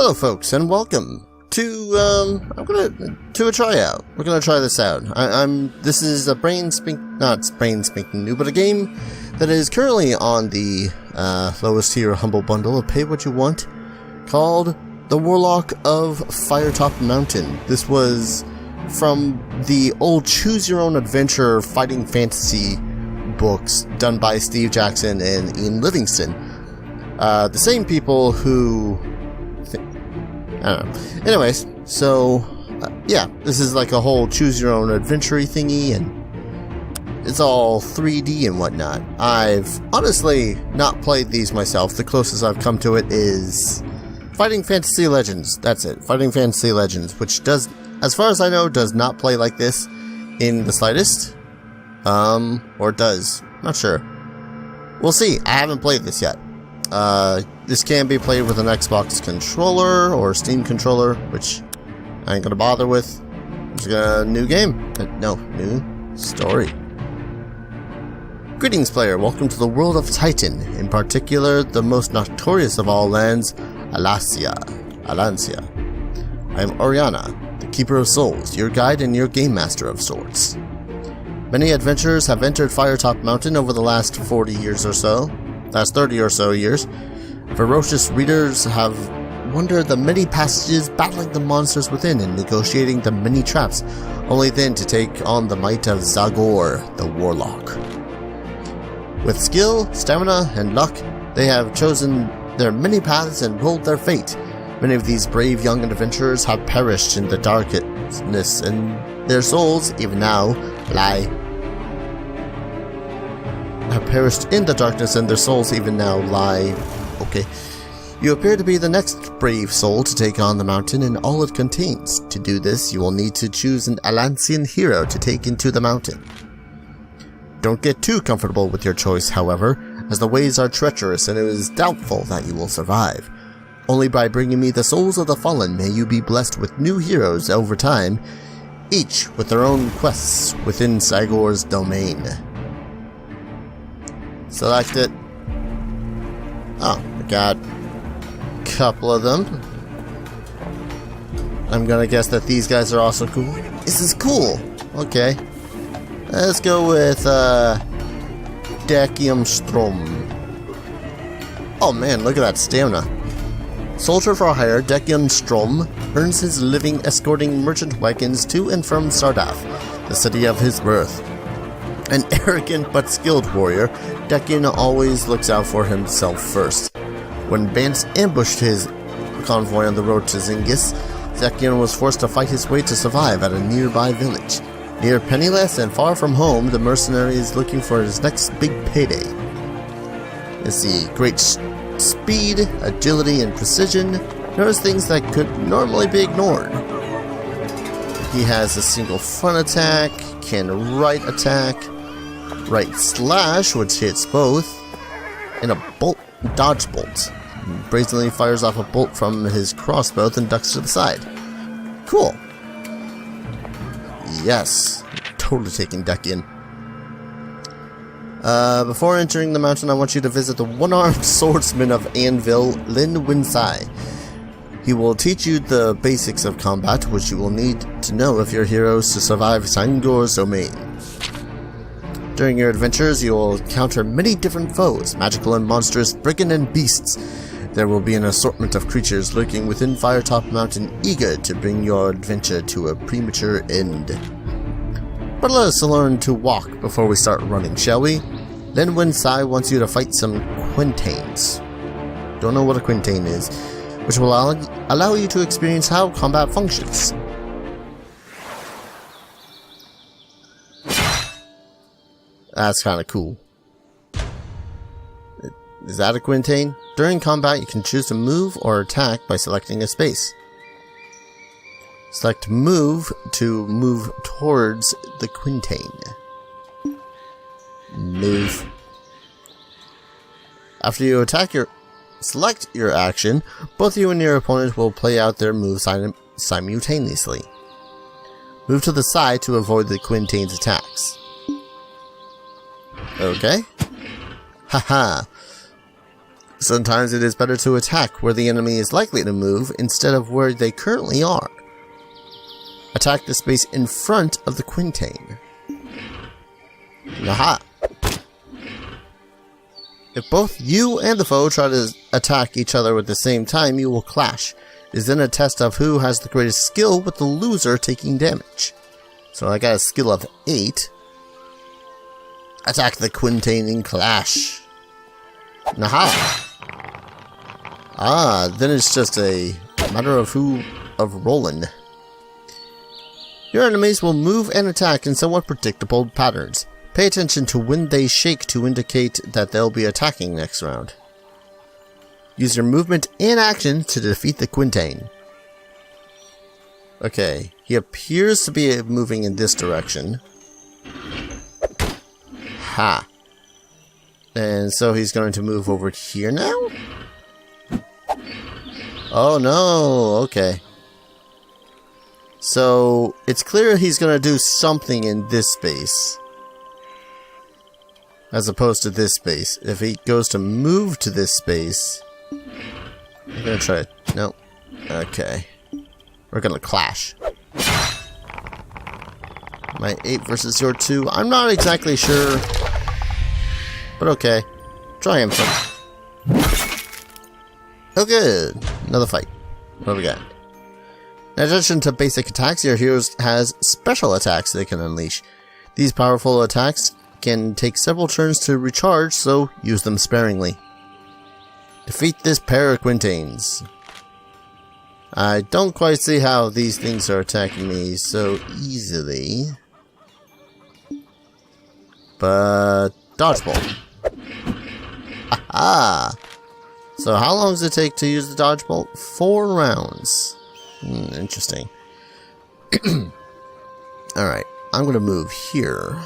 Hello folks and welcome to a tryout. We're gonna try this out. This is a not brain spanking new, but a game that is currently on the lowest tier humble bundle of pay what you want, called the Warlock of Firetop Mountain. This was from the old Choose Your Own Adventure fighting fantasy books done by Steve Jackson and Ian Livingston. The same people who I don't know. Anyways, so yeah, this is like a whole choose your own adventure thingy, and it's all 3D and whatnot. I've honestly not played these myself. The closest I've come to it is Fighting Fantasy Legends. That's it, Fighting Fantasy Legends, which does, as far as I know, does not play like this in the slightest. Or does. Not sure. We'll see. I haven't played this yet. This can be played with an Xbox controller or Steam controller, which I ain't gonna bother with. It's a new game. No, new story. Greetings, player. Welcome to the world of Titan, in particular, the most notorious of all lands, Alancia. I am Oriana, the Keeper of Souls, your guide and your game master of sorts. Many adventurers have entered Firetop Mountain over the last 40 years or so. Last 30 or so years. Ferocious readers have wandered the many passages, battling the monsters within and negotiating the many traps, only then to take on the might of Zagor, the Warlock. With skill, stamina, and luck, they have chosen their many paths and rolled their fate. Many of these brave young adventurers have perished in the darkness, and their souls, even now, have perished in the darkness, and their souls even now lie. Okay. You appear to be the next brave soul to take on the mountain and all it contains. To do this, you will need to choose an Alancian hero to take into the mountain. Don't get too comfortable with your choice, however, as the ways are treacherous and it is doubtful that you will survive. Only by bringing me the souls of the fallen may you be blessed with new heroes over time, each with their own quests within Zagor's domain. Select it. Oh, we got a couple of them. I'm gonna guess that these guys are also cool. This is cool. Okay. Let's go with Dacium Strom. Oh man, look at that stamina. Soldier for hire Dacium Strom earns his living escorting merchant wagons to and from Sardath, the city of his birth. An arrogant but skilled warrior, Dacian always looks out for himself first. When bandits ambushed his convoy on the road to Zingis, Dacian was forced to fight his way to survive at a nearby village. Near penniless and far from home, the mercenary is looking for his next big payday. Let's see, great speed, agility, and precision. There's things that could normally be ignored. He has a single front attack, can right attack, right slash, which hits both, and a dodge bolt. He brazenly fires off a bolt from his crossbow and ducks to the side. Cool. Yes, totally taking Dacian. Before entering the mountain, I want you to visit the one-armed swordsman of Anvil, Lin Winsai. He will teach you the basics of combat, which you will need to know if your heroes to survive Zagor's domain. During your adventures, you will encounter many different foes, magical and monstrous, brigand and beasts. There will be an assortment of creatures lurking within Firetop Mountain, eager to bring your adventure to a premature end. But let us learn to walk before we start running, shall we? Then Winsai wants you to fight some quintains. Don't know what a quintain is, which will allow you to experience how combat functions. That's kind of cool. Is that a quintain? During combat, you can choose to move or attack by selecting a space. Select move to move towards the quintain. Move. After you select your action, both you and your opponent will play out their moves simultaneously. Move to the side to avoid the quintain's attacks. Okay. Haha. Sometimes it is better to attack where the enemy is likely to move instead of where they currently are. Attack the space in front of the quintain. Aha! If both you and the foe try to attack each other at the same time, you will clash. It is then a test of who has the greatest skill, with the loser taking damage. So I got a skill of 8. Attack the quintain and clash. Aha! Ah, then it's just a matter of rolling. Your enemies will move and attack in somewhat predictable patterns. Pay attention to when they shake to indicate that they'll be attacking next round. Use your movement and action to defeat the quintain. Okay, he appears to be moving in this direction. Ha! And so he's going to move over here now? Oh no, okay. So, it's clear he's going to do something in this space, as opposed to this space. If he goes to move to this space, I'm going to try it. No. Okay. We're going to clash. My 8 versus your 2. I'm not exactly sure, but okay. Triumphant. Oh good. Another fight. What do we got? In addition to basic attacks, your hero has special attacks they can unleash. These powerful attacks can take several turns to recharge, so use them sparingly. Defeat this pair of quintains. I don't quite see how these things are attacking me so easily. But dodgeball. Aha! So how long does it take to use the dodgeball? 4 rounds. Interesting. Alright, I'm gonna move here.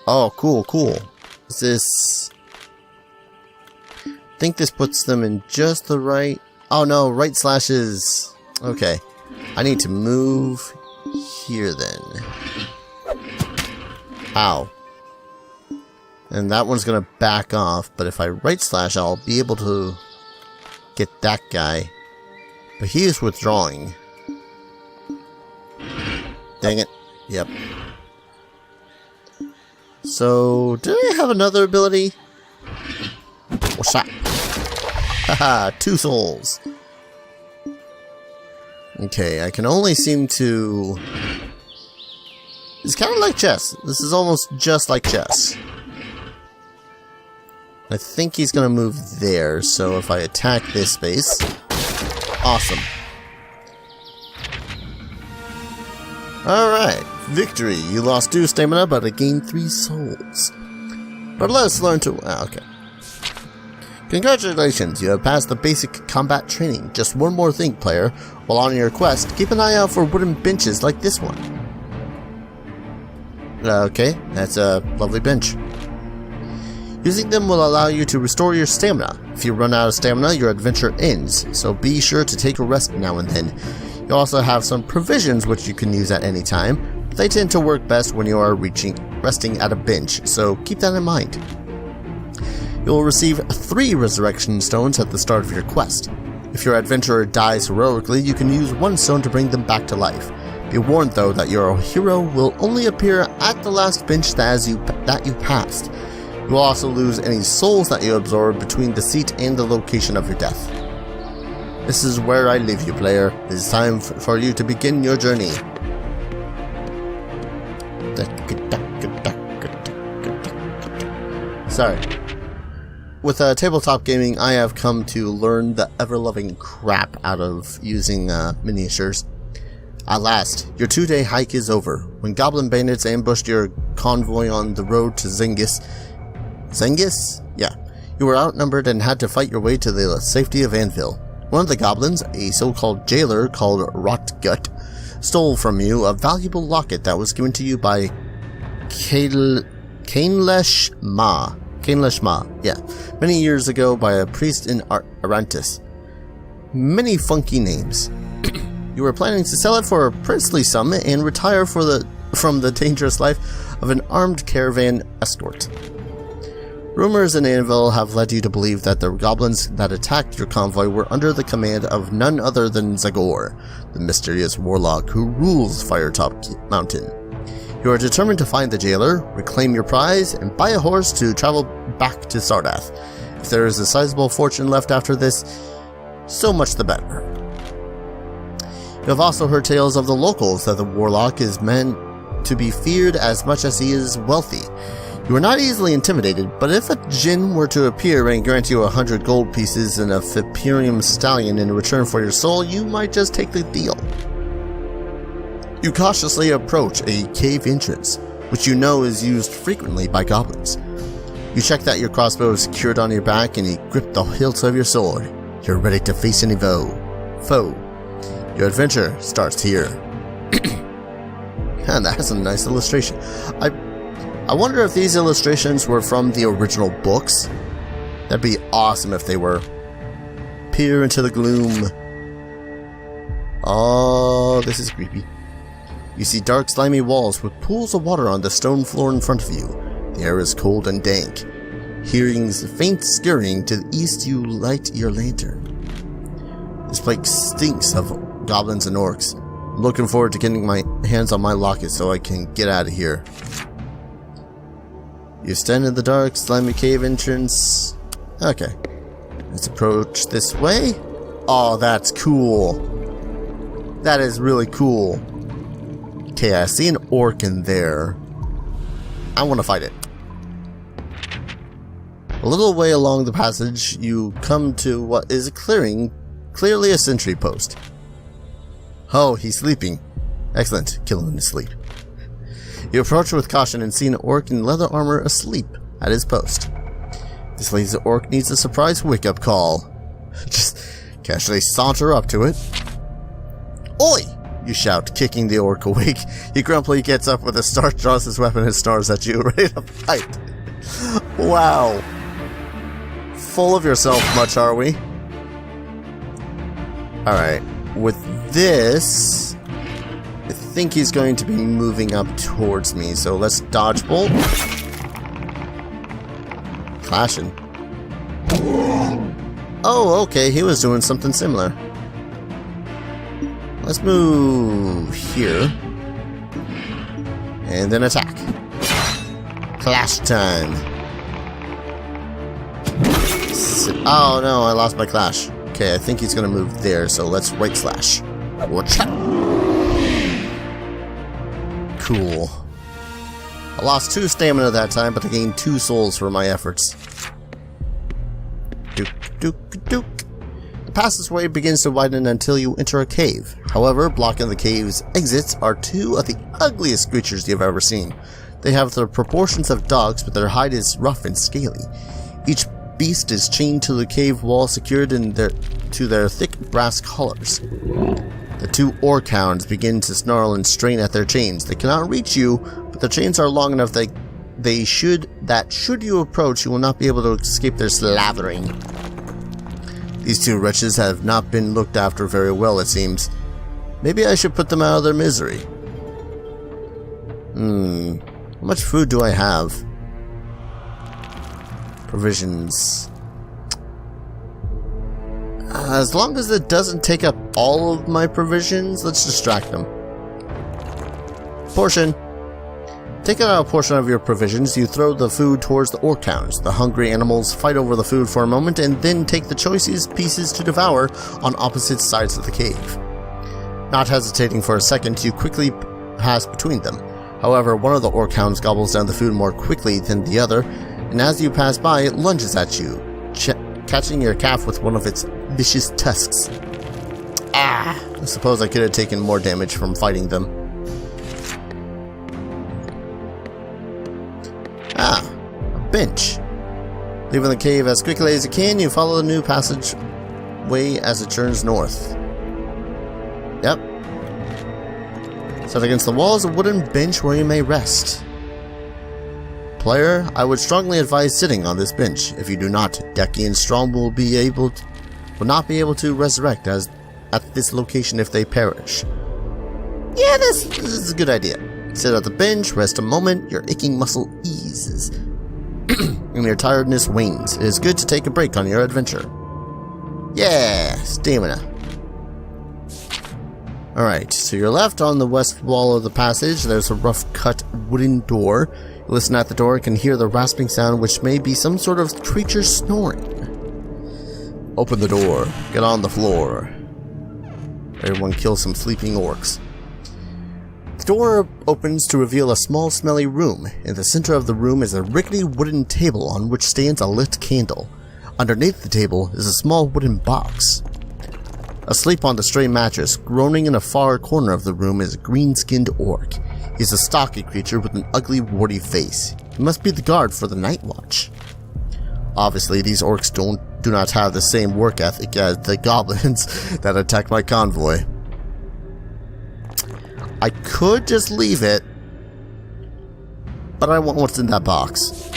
Oh, cool, cool. Is this... I think this puts them in just the right... Oh no, right slashes... Okay. I need to move here then. Ow. And that one's gonna back off, but if I right slash, I'll be able to get that guy. But he is withdrawing. Dang it. Yep. So, did I have another ability? What's that? Haha, 2 souls. Okay, I can only seem to... It's kind of like chess. This is almost just like chess. I think he's going to move there, so if I attack this space... Awesome. Alright, victory. You lost 2 stamina, but I gained 3 souls. But let's learn to... okay. Congratulations, you have passed the basic combat training. Just one more thing, player. While on your quest, keep an eye out for wooden benches like this one. Okay, that's a lovely bench. Using them will allow you to restore your stamina. If you run out of stamina, your adventure ends, so be sure to take a rest now and then. You also have some provisions which you can use at any time, but they tend to work best when you are resting at a bench, so keep that in mind. You will receive 3 resurrection stones at the start of your quest. If your adventurer dies heroically, you can use 1 stone to bring them back to life. Be warned though that your hero will only appear at the last bench that you passed. You will also lose any souls that you absorb between the seat and the location of your death. This is where I leave you, player. It is time for you to begin your journey. Sorry. With tabletop gaming, I have come to learn the ever-loving crap out of using miniatures. At last, your 2-day hike is over. When goblin bandits ambushed your convoy on the road to Zengis... Zengis? Yeah. You were outnumbered and had to fight your way to the safety of Anvil. One of the goblins, a so-called jailer called Rotgut, stole from you a valuable locket that was given to you by Kainlesh Ma. Yeah. Many years ago by a priest in Arantis. Many funky names. You were planning to sell it for a princely sum and retire from the dangerous life of an armed caravan escort. Rumors in Anvil have led you to believe that the goblins that attacked your convoy were under the command of none other than Zagor, the mysterious warlock who rules Firetop Mountain. You are determined to find the jailer, reclaim your prize, and buy a horse to travel back to Sardath. If there is a sizable fortune left after this, so much the better. You have also heard tales of the locals that the warlock is meant to be feared as much as he is wealthy. You are not easily intimidated, but if a djinn were to appear and grant you 100 gold pieces and a Fiperium stallion in return for your soul, you might just take the deal. You cautiously approach a cave entrance, which you know is used frequently by goblins. You check that your crossbow is secured on your back and you grip the hilt of your sword. You're ready to face any foe. Your adventure starts here. And that's a nice illustration. I wonder if these illustrations were from the original books. That'd be awesome if they were. Peer into the gloom. Oh, this is creepy. You see dark, slimy walls with pools of water on the stone floor in front of you. The air is cold and dank. Hearing faint scurrying to the east, you light your lantern. This place stinks of goblins and orcs. I'm looking forward to getting my hands on my locket so I can get out of here. You stand in the dark, slimy cave entrance. Okay. Let's approach this way. Oh, that's cool. That is really cool. Okay, I see an orc in there. I want to fight it. A little way along the passage, you come to what is a clearing, clearly a sentry post. Oh, he's sleeping. Excellent. Kill him in his sleep. You approach with caution and see an orc in leather armor asleep at his post. This lazy orc needs a surprise wake-up call. Just casually saunter up to it. Oi! You shout, kicking the orc awake. He grumpily gets up with a start, draws his weapon, and snarls at you, ready to fight. Wow. Full of yourself much, are we? Alright. With this, I think he's going to be moving up towards me, so let's dodge bolt. Clashing. Oh, okay, he was doing something similar. Let's move here. And then attack. Clash time. Oh no, I lost my clash. Okay, I think he's gonna move there, so let's right slash. Cool. I lost 2 stamina that time, but I gained 2 souls for my efforts. Duke, duke, duke. The passageway begins to widen until you enter a cave. However, blocking the cave's exits are 2 of the ugliest creatures you've ever seen. They have the proportions of dogs, but their hide is rough and scaly. Each beast is chained to the cave wall, secured to their thick brass collars. The 2 orc hounds begin to snarl and strain at their chains. They cannot reach you, but the chains are long enough that should you approach, you will not be able to escape their slavering. These 2 wretches have not been looked after very well, it seems. Maybe I should put them out of their misery. How much food do I have? Provisions. As long as it doesn't take up all of my provisions, let's distract them. Portion. Taking out a portion of your provisions, you throw the food towards the orc hounds. The hungry animals fight over the food for a moment and then take the choicest pieces to devour on opposite sides of the cave. Not hesitating for a second, you quickly pass between them. However, one of the orc hounds gobbles down the food more quickly than the other, and as you pass by, it lunges at you, catching your calf with one of its vicious tusks. I suppose I could have taken more damage from fighting them. A bench. Leaving the cave as quickly as you can, you follow the new passageway as it turns north. Yep. Set against the wall is a wooden bench where you may rest. Player, I would strongly advise sitting on this bench. If you do not, Decky and Strong will not be able to resurrect at this location if they perish. Yeah, this is a good idea. Sit at the bench, rest a moment, your aching muscle eases. and your tiredness wanes. It is good to take a break on your adventure. Yeah, stamina. Alright, to your left on the west wall of the passage, there's a rough cut wooden door. You listen at the door and can hear the rasping sound, which may be some sort of creature snoring. Open the door. Get on the floor. Everyone kill some sleeping orcs. The door opens to reveal a small, smelly room. In the center of the room is a rickety wooden table on which stands a lit candle. Underneath the table is a small wooden box. Asleep on the stray mattress, groaning in a far corner of the room, is a green-skinned orc. He's a stocky creature with an ugly, warty face. He must be the guard for the night watch. Obviously, these orcs do not have the same work ethic as the goblins that attacked my convoy. I could just leave it, but I want what's in that box.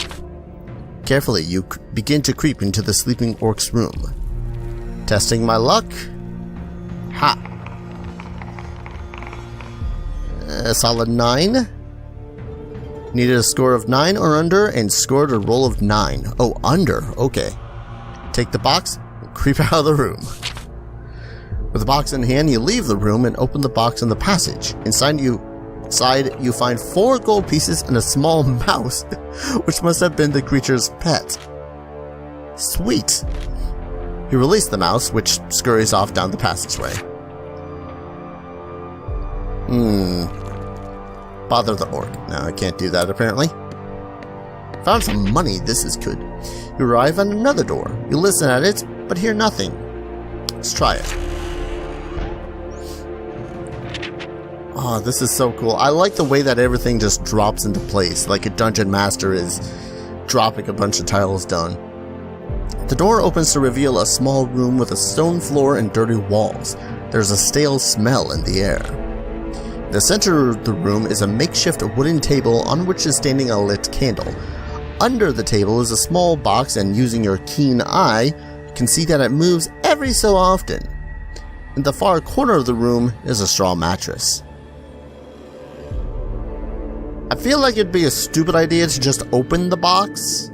Carefully, you begin to creep into the sleeping orc's room. Testing my luck. Ha! A solid 9. Needed a score of 9 or under and scored a roll of 9. Oh, under. Okay. Take the box and creep out of the room. With the box in hand, you leave the room and open the box in the passage. Inside you find 4 gold pieces and a small mouse, which must have been the creature's pet. Sweet! You release the mouse, which scurries off down the passageway. Bother the orc. No, I can't do that apparently. Found some money, this is good. You arrive at another door. You listen at it, but hear nothing. Let's try it. Oh, this is so cool. I like the way that everything just drops into place, like a dungeon master is dropping a bunch of tiles down. The door opens to reveal a small room with a stone floor and dirty walls. There's a stale smell in the air. In the center of the room is a makeshift wooden table on which is standing a lit candle. Under the table is a small box, and using your keen eye, you can see that it moves every so often. In the far corner of the room is a straw mattress. I feel like it'd be a stupid idea to just open the box,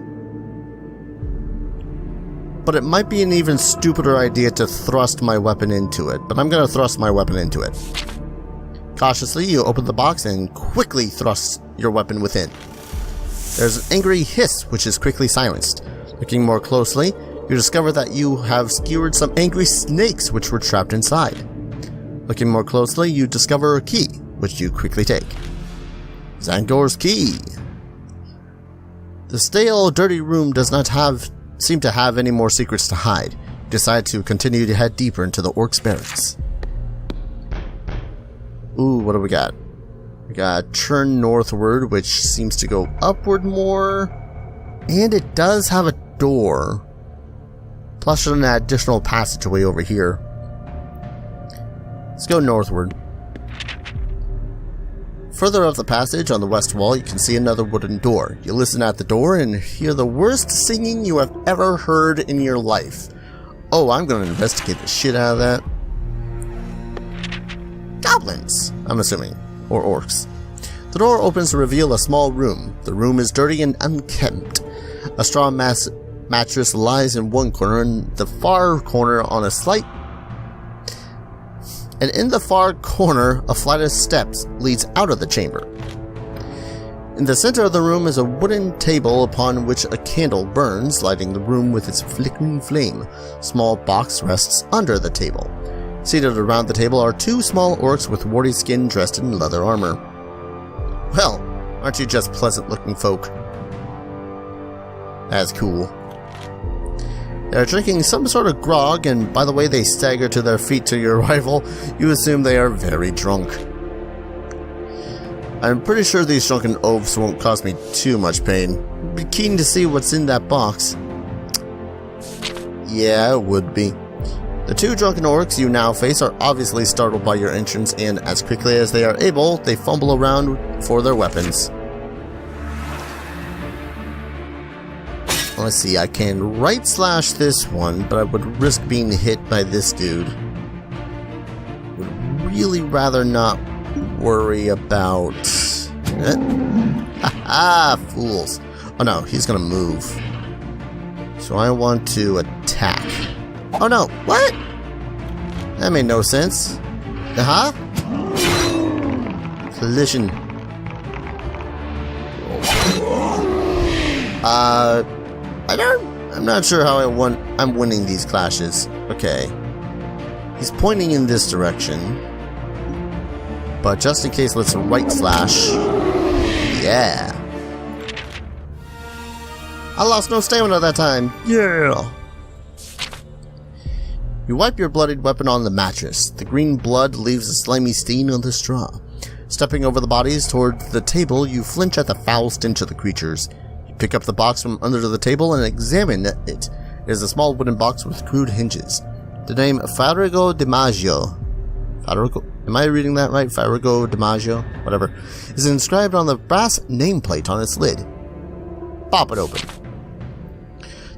but it might be an even stupider idea to thrust my weapon into it, but I'm going to thrust my weapon into it. Cautiously, you open the box and quickly thrust your weapon within. There's an angry hiss, which is quickly silenced. Looking more closely, you discover that you have skewered some angry snakes which were trapped inside. Looking more closely, you discover a key, which you quickly take. Zangor's key. The stale, dirty room does not seem to have any more secrets to hide. You decide to continue to head deeper into the orc's barracks. Ooh, what do we got? We got turn northward, which seems to go upward more. And it does have a door. Plus an additional passageway over here. Let's go northward. Further up the passage on the west wall, you can see another wooden door. You listen at the door and hear the worst singing you have ever heard in your life. Oh, I'm going to investigate the shit out of that. Goblins, I'm assuming. Or orcs. The door opens to reveal a small room. The room is dirty and unkempt. A straw mattress lies in one corner, and in the far corner a flight of steps leads out of the chamber. In the center of the room is a wooden table upon which a candle burns, lighting the room with its flickering flame. A small box rests under the table. Seated around the table are 2 small orcs with warty skin dressed in leather armor. Well, aren't you just pleasant-looking folk? That's cool. They're drinking some sort of grog, and by the way they stagger to their feet to your arrival, you assume they are very drunk. I'm pretty sure these drunken oafs won't cause me too much pain. Be keen to see what's in that box. Yeah, it would be. The 2 drunken orcs you now face are obviously startled by your entrance, and as quickly as they are able, they fumble around for their weapons. Let's see, I can right slash this one, but I would risk being hit by this dude. Would really rather not worry about... Haha, fools. Oh no, he's gonna move. So I want to attack. Oh no, what? That made no sense. Collision. I'm not sure how I'm winning these clashes. Okay. He's pointing in this direction. But just in case, let's right slash. Yeah. I lost no stamina that time. Yeah. You wipe your bloodied weapon on the mattress. The green blood leaves a slimy stain on the straw. Stepping over the bodies toward the table, you flinch at the foul stench of the creatures. You pick up the box from under the table and examine it. It is a small wooden box with crude hinges. The name Farrago DiMaggio. Am I reading that right? Farrago DiMaggio? Whatever. Is inscribed on the brass nameplate on its lid. Pop it open.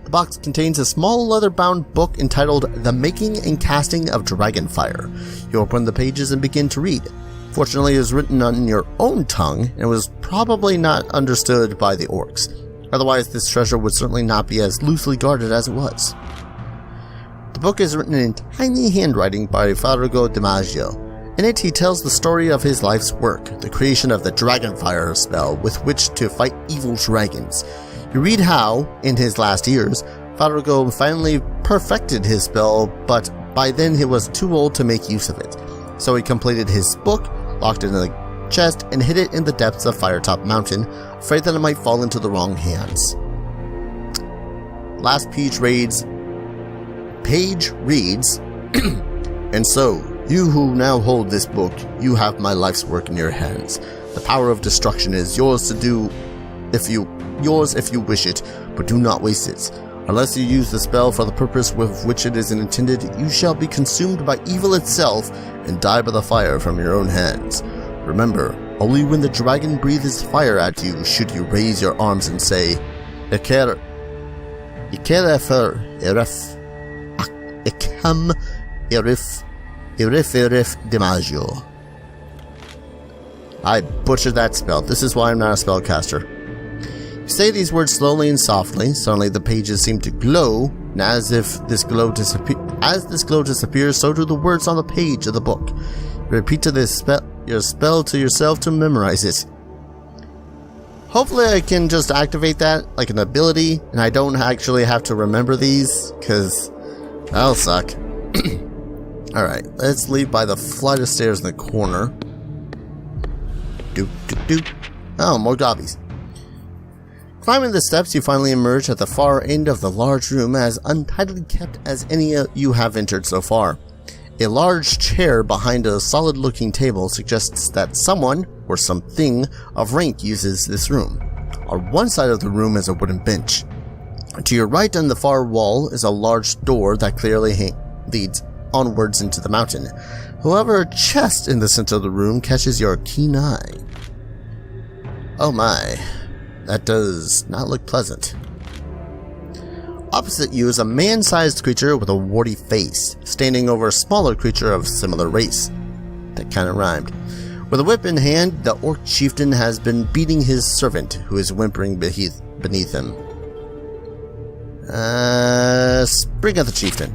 The box contains a small leather-bound book entitled The Making and Casting of Dragonfire. You open the pages and begin to read. Fortunately, it is written on your own tongue and was probably not understood by the orcs. Otherwise, this treasure would certainly not be as loosely guarded as it was. The book is written in tiny handwriting by Farrago DiMaggio. In it, he tells the story of his life's work, the creation of the Dragonfire spell with which to fight evil dragons. You read how, in his last years, Farrago finally perfected his spell, but by then he was too old to make use of it. So he completed his book, locked it in a chest, and hid it in the depths of Firetop Mountain, afraid that it might fall into the wrong hands. Last page reads, And so, you who now hold this book, you have my life's work in your hands. The power of destruction is yours to do if you wish it, but do not waste it. Unless you use the spell for the purpose with which it is intended, you shall be consumed by evil itself and die by the fire from your own hands. Remember, only when the dragon breathes fire at you should you raise your arms and say, Ikam Irif DiMaggio. I butchered that spell. This is why I'm not a spellcaster. You say these words slowly and softly. Suddenly the pages seem to glow, and as this glow disappears, so do the words on the page of the book. You repeat your spell to yourself to memorize it. Hopefully I can just activate that like an ability, and I don't actually have to remember these, because that'll suck. Alright, let's leave by the flight of stairs in the corner. Oh, more gobbies. Climbing the steps, you finally emerge at the far end of the large room, as untidily kept as any you have entered so far. A large chair behind a solid-looking table suggests that someone, or something, of rank uses this room. On one side of the room is a wooden bench. To your right on the far wall is a large door that clearly leads onwards into the mountain. However, a chest in the center of the room catches your keen eye. Oh my, that does not look pleasant. Opposite you is a man-sized creature with a warty face, standing over a smaller creature of similar race. That kind of rhymed. With a whip in hand, the orc chieftain has been beating his servant, who is whimpering beneath him. Spring at the chieftain.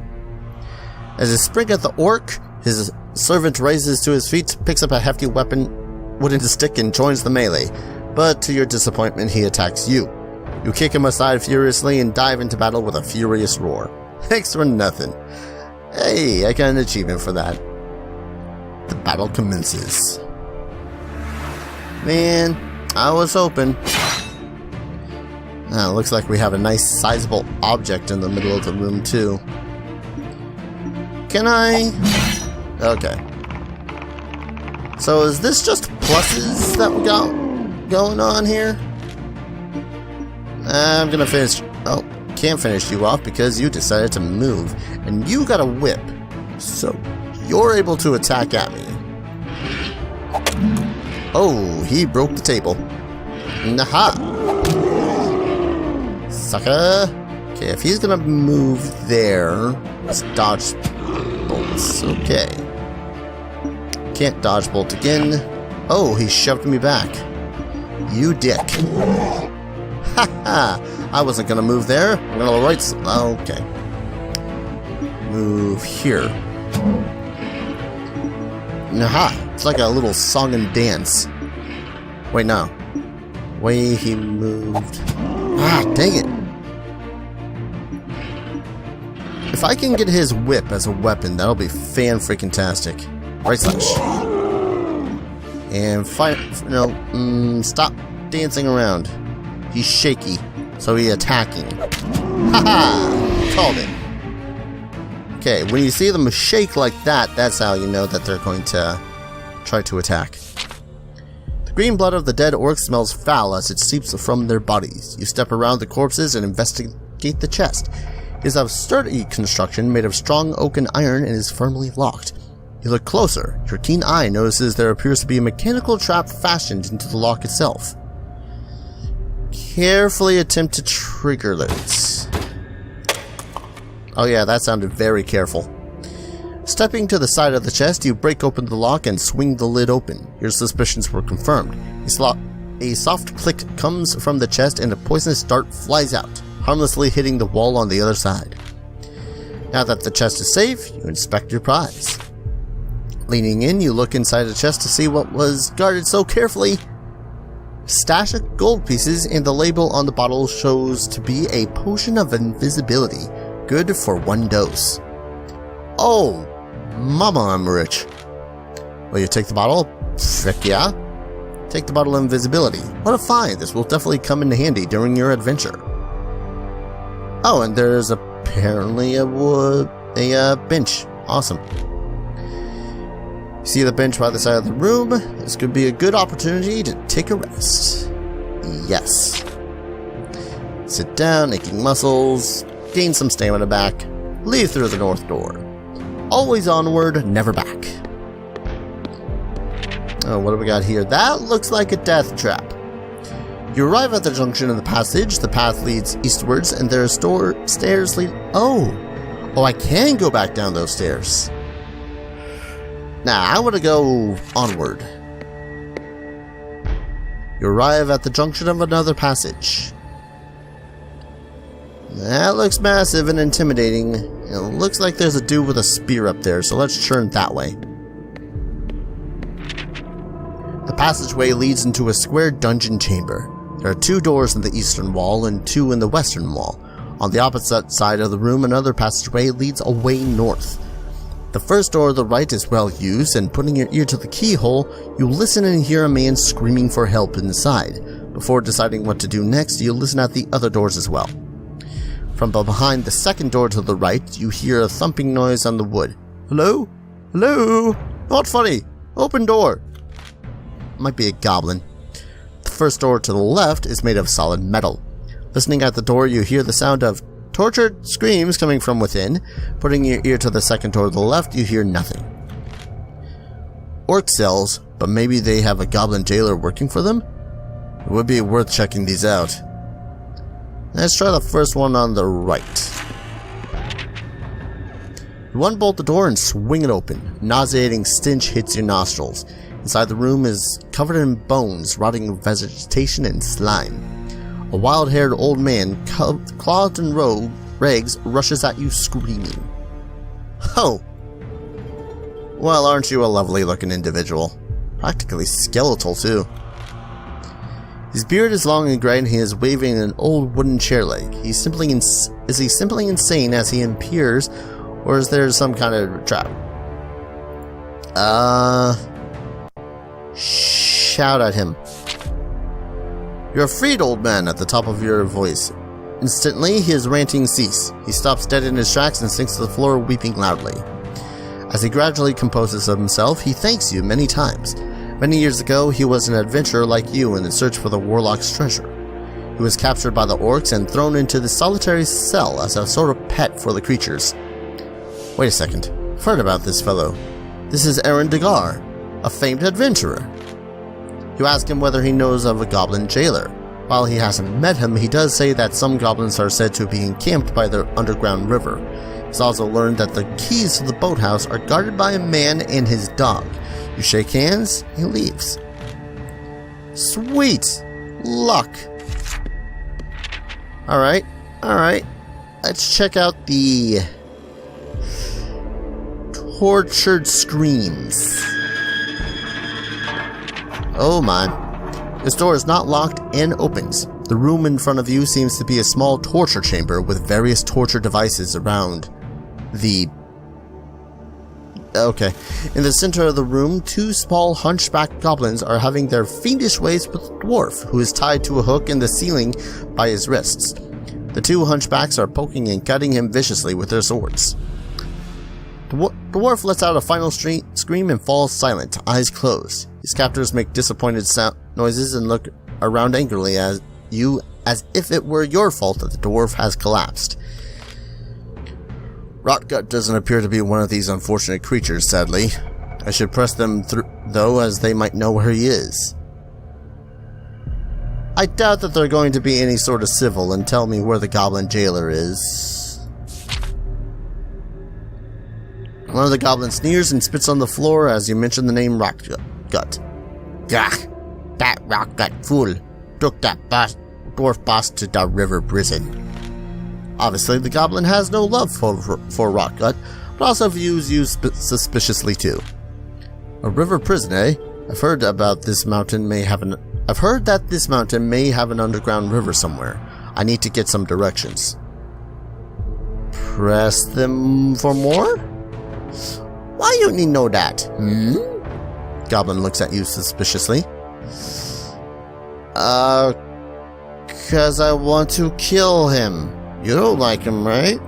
As he springs at the orc, his servant rises to his feet, picks up a hefty wooden stick, and joins the melee. But to your disappointment, he attacks you. You kick him aside furiously and dive into battle with a furious roar. Thanks for nothing. Hey, I got an achievement for that. The battle commences. Man, I was hoping. Looks like we have a nice sizable object in the middle of the room too. Can I? Okay. So is this just pluses that we got going on here? I'm gonna finish. Oh, can't finish you off because you decided to move, and you got a whip, so you're able to attack at me. Oh, he broke the table. Naha! Sucker! Okay, if he's gonna move there, let's dodge bolts. Okay. Can't dodge bolt again. Oh, he shoved me back. You dick. Haha! I wasn't gonna move there. I'm gonna right. Okay. Move here. Aha! It's like a little song and dance. Wait, no. Way he moved. Ah, dang it. If I can get his whip as a weapon, that'll be fan-freaking-tastic. Right slash. And fire. No, stop dancing around. He's shaky, so he's attacking. Haha! Called it. Okay, when you see them shake like that, that's how you know that they're going to try to attack. The green blood of the dead orcs smells foul as it seeps from their bodies. You step around the corpses and investigate the chest. It is of sturdy construction made of strong oak and iron and is firmly locked. You look closer. Your keen eye notices there appears to be a mechanical trap fashioned into the lock itself. Carefully attempt to trigger those. Oh yeah, that sounded very careful. Stepping to the side of the chest, you break open the lock and swing the lid open. Your suspicions were confirmed. A soft click comes from the chest and a poisonous dart flies out, harmlessly hitting the wall on the other side. Now that the chest is safe, you inspect your prize. Leaning in, you look inside the chest to see what was guarded so carefully. Stash of gold pieces and the label on the bottle shows to be a potion of invisibility, good for 1 dose. Oh, mama, I'm rich. Will you take the bottle? Frick yeah. Take the bottle of invisibility. What a find, this will definitely come in handy during your adventure. Oh, and there's apparently a bench. Awesome. See the bench by the side of the room? This could be a good opportunity to take a rest. Yes. Sit down, aching muscles, gain some stamina back, leave through the north door. Always onward, never back. Oh, what do we got here? That looks like a death trap. You arrive at the junction of the passage, the path leads eastwards, and there are stairs lead... Oh, I can go back down those stairs. Nah, I want to go onward. You arrive at the junction of another passage. That looks massive and intimidating. It looks like there's a dude with a spear up there, so let's turn that way. The passageway leads into a square dungeon chamber. There are 2 doors in the eastern wall and 2 in the western wall. On the opposite side of the room, another passageway leads away north. The first door to the right is well used, and putting your ear to the keyhole, you listen and hear a man screaming for help inside. Before deciding what to do next, you listen at the other doors as well. From behind the second door to the right, you hear a thumping noise on the wood. Hello? Hello? Not funny. Open door. Might be a goblin. The first door to the left is made of solid metal. Listening at the door, you hear the sound of tortured screams coming from within. Putting your ear to the second door to the left, you hear nothing. Orc cells, but maybe they have a goblin jailer working for them? It would be worth checking these out. Let's try the first one on the right. You unbolt the door and swing it open. Nauseating stench hits your nostrils. Inside the room is covered in bones, rotting vegetation, and slime. A wild-haired old man, clothed in rags, rushes at you screaming. Oh! Well, aren't you a lovely-looking individual? Practically skeletal, too. His beard is long and gray, and he is waving an old wooden chair leg. Is he simply insane as he appears, or is there some kind of trap? Shout at him. You're freed, old man, at the top of your voice. Instantly, his ranting ceases. He stops dead in his tracks and sinks to the floor, weeping loudly. As he gradually composes himself, he thanks you many times. Many years ago, he was an adventurer like you in the search for the Warlock's treasure. He was captured by the orcs and thrown into the solitary cell as a sort of pet for the creatures. Wait a second. I've heard about this fellow. This is Aaron Degar, a famed adventurer. You ask him whether he knows of a goblin jailer. While he hasn't met him, he does say that some goblins are said to be encamped by the underground river. He's also learned that the keys to the boathouse are guarded by a man and his dog. You shake hands, he leaves. Sweet! Luck! Alright, alright. Let's check out the tortured screams. Oh my. This door is not locked and opens. The room in front of you seems to be a small torture chamber with various torture devices around the... Okay. In the center of the room, two small hunchback goblins are having their fiendish ways with a dwarf, who is tied to a hook in the ceiling by his wrists. The two hunchbacks are poking and cutting him viciously with their swords. The dwarf lets out a final scream and falls silent, eyes closed. His captors make disappointed noises and look around angrily at you as if it were your fault that the dwarf has collapsed. Rotgut doesn't appear to be one of these unfortunate creatures, sadly. I should press them through, though, as they might know where he is. I doubt that they're going to be any sort of civil and tell me where the goblin jailer is. One of the goblins sneers and spits on the floor as you mention the name Rotgut. Gah! That Rotgut fool took that dwarf boss to the river prison. Obviously, the goblin has no love for Rotgut, but also views you suspiciously too. A river prison, eh? I've heard that this mountain may have an underground river somewhere. I need to get some directions. Press them for more? Why you need to know that? Goblin looks at you suspiciously. Cause I want to kill him. You don't like him, right?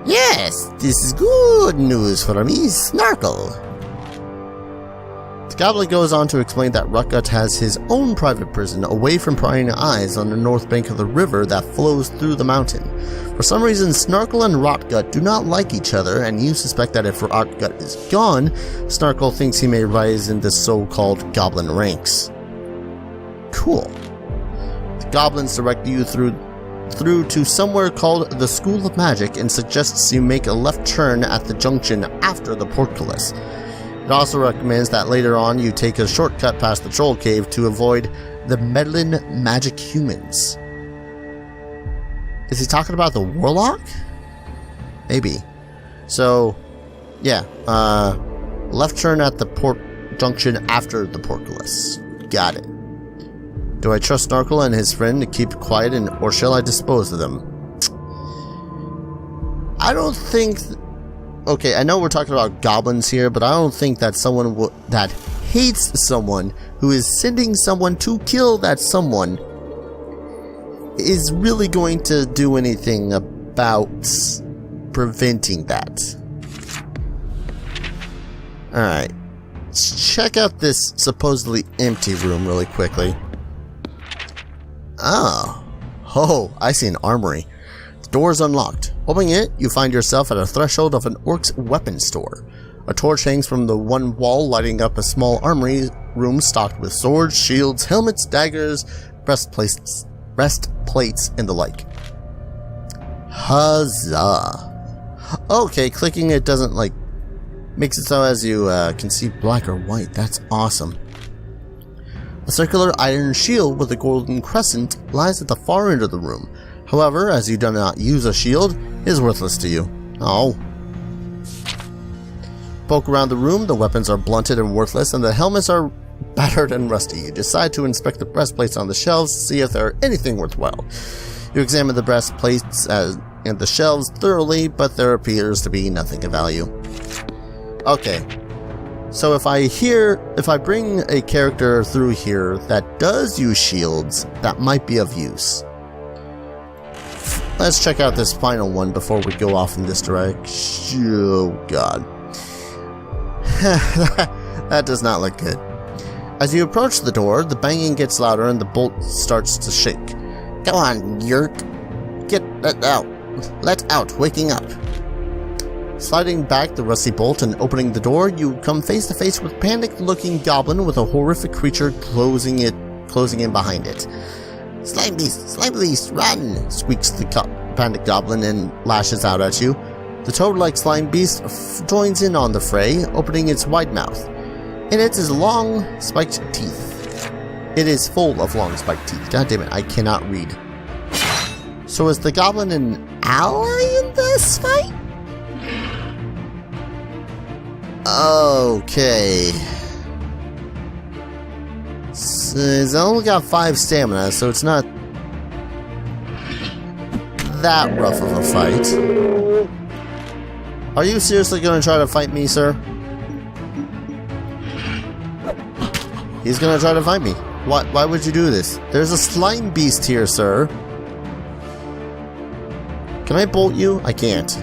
Yes, this is good news for me, Snarkle. The goblin goes on to explain that Rotgut has his own private prison away from prying eyes on the north bank of the river that flows through the mountain. For some reason, Snarkle and Rotgut do not like each other, and you suspect that if Rotgut is gone, Snarkle thinks he may rise in the so-called goblin ranks. Cool. The goblins direct you through to somewhere called the School of Magic and suggests you make a left turn at the junction after the portcullis. It also recommends that later on you take a shortcut past the troll cave to avoid the meddling magic humans. Is he talking about the Warlock? Maybe. So, yeah, left turn at the junction after the portcullis. Got it. Do I trust Snarkle and his friend to keep quiet, or shall I dispose of them? I don't think... Okay, I know we're talking about goblins here, but I don't think that someone that hates someone who is sending someone to kill that someone is really going to do anything about preventing that. Alright. Let's check out this supposedly empty room really quickly. Oh, I see an armory. The door is unlocked. Opening it, you find yourself at a threshold of an orc's weapon store. A torch hangs from the one wall, lighting up a small armory room stocked with swords, shields, helmets, daggers, breastplates, and the like. Huzzah! Okay, clicking it doesn't, makes it so as you can see black or white. That's awesome. A circular iron shield with a golden crescent lies at the far end of the room. However, as you do not use a shield, it is worthless to you. Oh. Poke around the room, the weapons are blunted and worthless, and the helmets are battered and rusty. You decide to inspect the breastplates on the shelves to see if they are anything worthwhile. You examine the breastplates and the shelves thoroughly, but there appears to be nothing of value. Okay. So if I bring a character through here that does use shields, that might be of use. Let's check out this final one before we go off in this direction. Oh god. That does not look good. As you approach the door, the banging gets louder and the bolt starts to shake. Come on, Yurt. Let out, waking up. Sliding back the rusty bolt and opening the door, you come face to face with a panicked-looking goblin with a horrific creature closing in behind it. Slime beast, run! Squeaks the panicked goblin and lashes out at you. The toad-like slime beast joins in on the fray, opening its wide mouth. In it is long, spiked teeth. It is full of long spiked teeth. God damn it, I cannot read. So is the goblin an ally in this fight? Okay. So he's only got 5 stamina, so it's not that rough of a fight. Are you seriously going to try to fight me, sir? He's going to try to fight me. Why would you do this? There's a slime beast here, sir. Can I bolt you? I can't.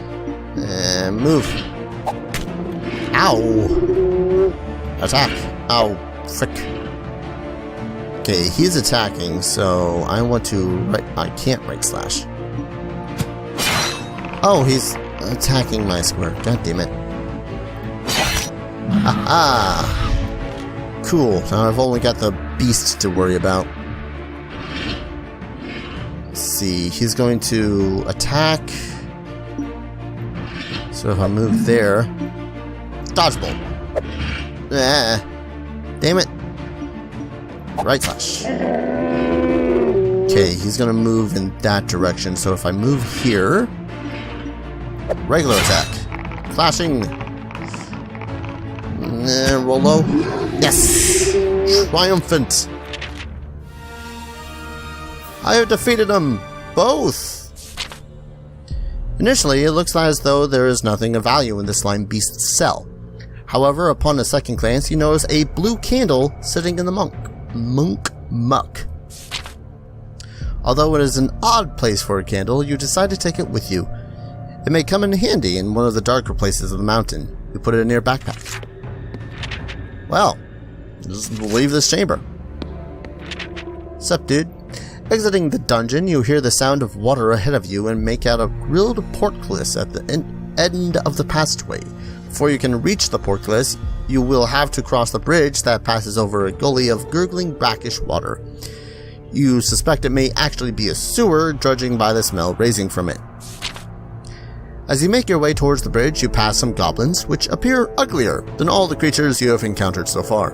Move. Ow. Attack. Ow. Frick. Okay, he's attacking, so I want to I can't right slash. Oh, he's attacking my square. God damn it. Aha! Cool. Now I've only got the beast to worry about. Let's see. He's going to attack. So if I move there. Dodgeball. Ah. Damn it. Right slash. Okay, he's going to move in that direction. So if I move here. Regular attack. Flashing. Roll low. Yes! Triumphant! I have defeated them! Both! Initially, it looks as though there is nothing of value in the slime beast's cell. However, upon a second glance, you notice a blue candle sitting in the monk muck. Although it is an odd place for a candle, you decide to take it with you. It may come in handy in one of the darker places of the mountain. You put it in your backpack. Well, just leave this chamber. Sup, dude? Exiting the dungeon, you hear the sound of water ahead of you and make out a grilled portcullis at the end of the passageway. Before you can reach the portcullis, you will have to cross the bridge that passes over a gully of gurgling brackish water. You suspect it may actually be a sewer, judging by the smell raising from it. As you make your way towards the bridge, you pass some goblins, which appear uglier than all the creatures you have encountered so far.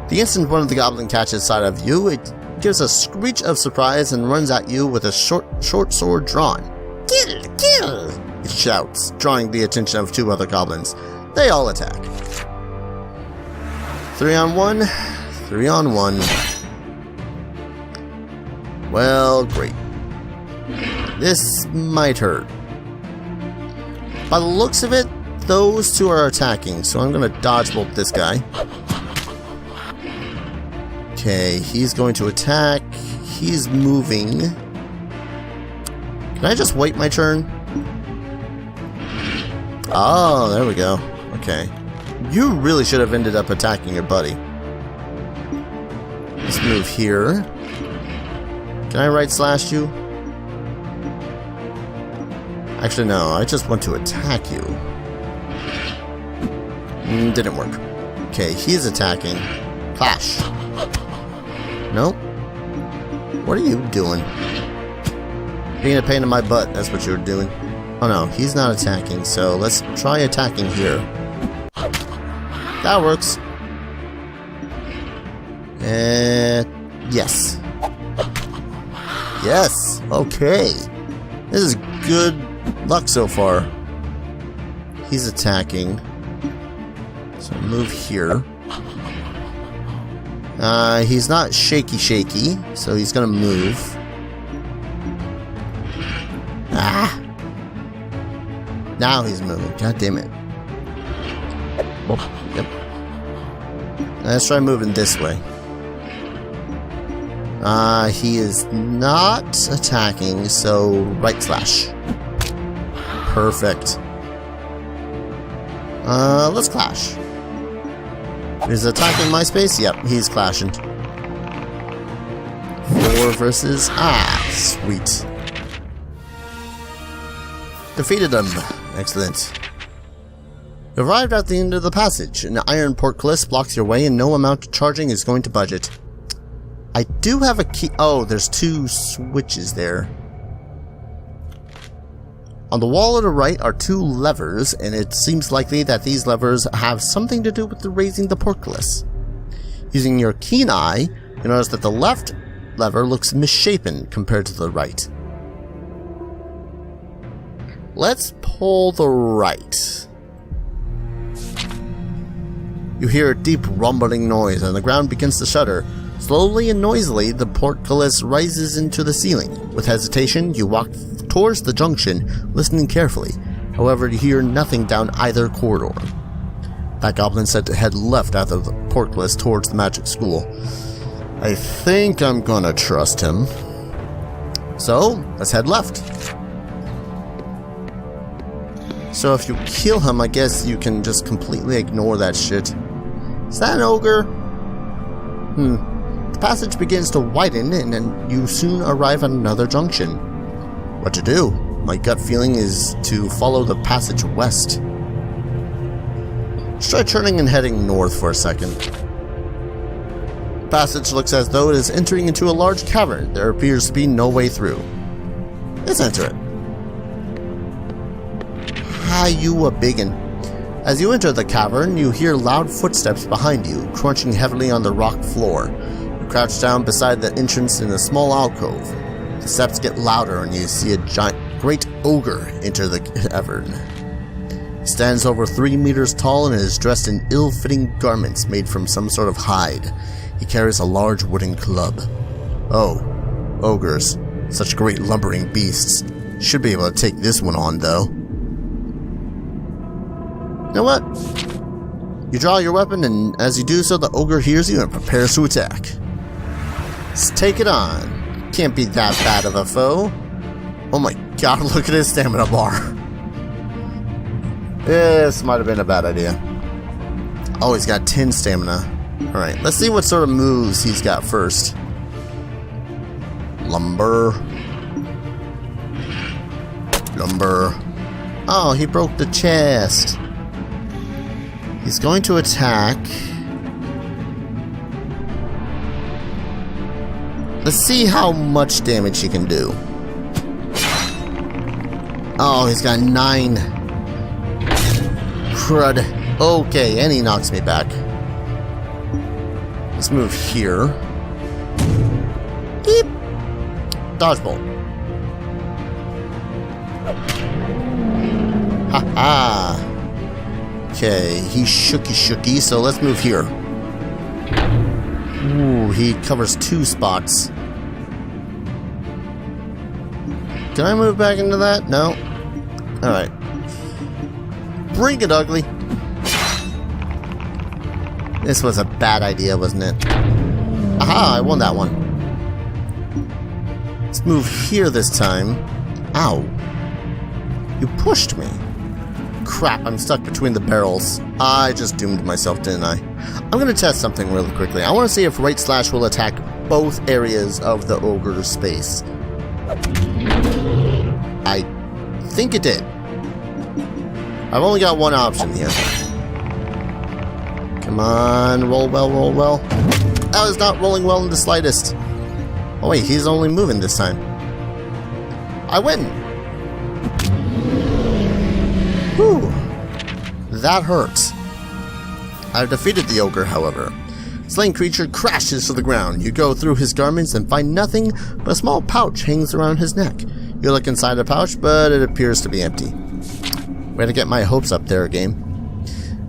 The instant one of the goblins catches sight of you, it gives a screech of surprise and runs at you with a short sword drawn. Kill! Kill! It shouts, drawing the attention of 2 other goblins. They all attack. 3 on 1, 3 on 1. Well, great. This might hurt. By the looks of it, those 2 are attacking, so I'm going to dodgebolt this guy. Okay, he's going to attack. He's moving. Can I just wait my turn? Oh, there we go. Okay. You really should have ended up attacking your buddy. Let's move here. Can I right slash you? Actually, no. I just want to attack you. Didn't work. Okay, he's attacking. Clash. Nope. What are you doing? Being a pain in my butt, that's what you're doing. Oh no, he's not attacking, so let's try attacking here. That works. Yes. Yes! Okay. This is good luck so far. He's attacking. So move here. He's not shaky, so he's gonna move. Ah! Now he's moving. God damn it. Oh, yep. Let's try moving this way. He is not attacking, so right slash. Perfect. Let's clash. Is attacking my space? Yep, he's clashing. 4 versus... Ah, sweet. Defeated him. Excellent. You arrived at the end of the passage. An iron portcullis blocks your way and no amount of charging is going to budge it. I do have a key... Oh, there's 2 switches there. On the wall to the right are 2 levers, and it seems likely that these levers have something to do with raising the portcullis. Using your keen eye, you notice that the left lever looks misshapen compared to the right. let's pull the right. You hear a deep rumbling noise and the ground begins to shudder. Slowly and noisily, the portcullis rises into the ceiling. With hesitation, you walk towards the junction, listening carefully. However, you hear nothing down either corridor. That goblin said to head left out of the portcullis towards the magic school. I think I'm gonna trust him. So, let's head left. So if you kill him, I guess you can just completely ignore that shit. Is that an ogre? The passage begins to widen and then you soon arrive at another junction. What to do? My gut feeling is to follow the passage west. Let's try turning and heading north for a second. The passage looks as though it is entering into a large cavern. There appears to be no way through. Let's enter it. Hi, you a biggin. As you enter the cavern, you hear loud footsteps behind you, crunching heavily on the rock floor. You crouch down beside the entrance in a small alcove. The steps get louder and you see a great ogre enter the cavern. He stands over 3 meters tall and is dressed in ill-fitting garments made from some sort of hide. He carries a large wooden club. Oh, ogres. Such great lumbering beasts. Should be able to take this one on, though. You know what? You draw your weapon, and as you do so, the ogre hears you and prepares to attack. Let's take it on. Can't be that bad of a foe. Oh my god, look at his stamina bar. This might have been a bad idea. Oh, he's got 10 stamina. Alright, let's see what sort of moves he's got first. Lumber. Lumber. Oh, he broke the chest. He's going to attack. Let's see how much damage he can do. Oh, he's got 9. Crud. Okay, and he knocks me back. Let's move here. Beep. Dodgeball. Ha-ha. Okay, he's shooky, so let's move here. Ooh, he covers 2 spots. Can I move back into that? No. Alright. Bring it, ugly. This was a bad idea, wasn't it? Aha, I won that one. Let's move here this time. Ow. You pushed me. Crap, I'm stuck between the barrels. I just doomed myself, didn't I? I'm gonna test something really quickly. I want to see if right slash will attack both areas of the ogre's space. I think it did. I've only got one option here. Come on, roll well, roll well. That was not rolling well in the slightest. Oh wait, he's only moving this time. I win! Whew. That hurts. I've defeated the ogre, however. The slain creature crashes to the ground. You go through his garments and find nothing but a small pouch hangs around his neck. You look inside the pouch, but it appears to be empty. Way to get my hopes up there, game.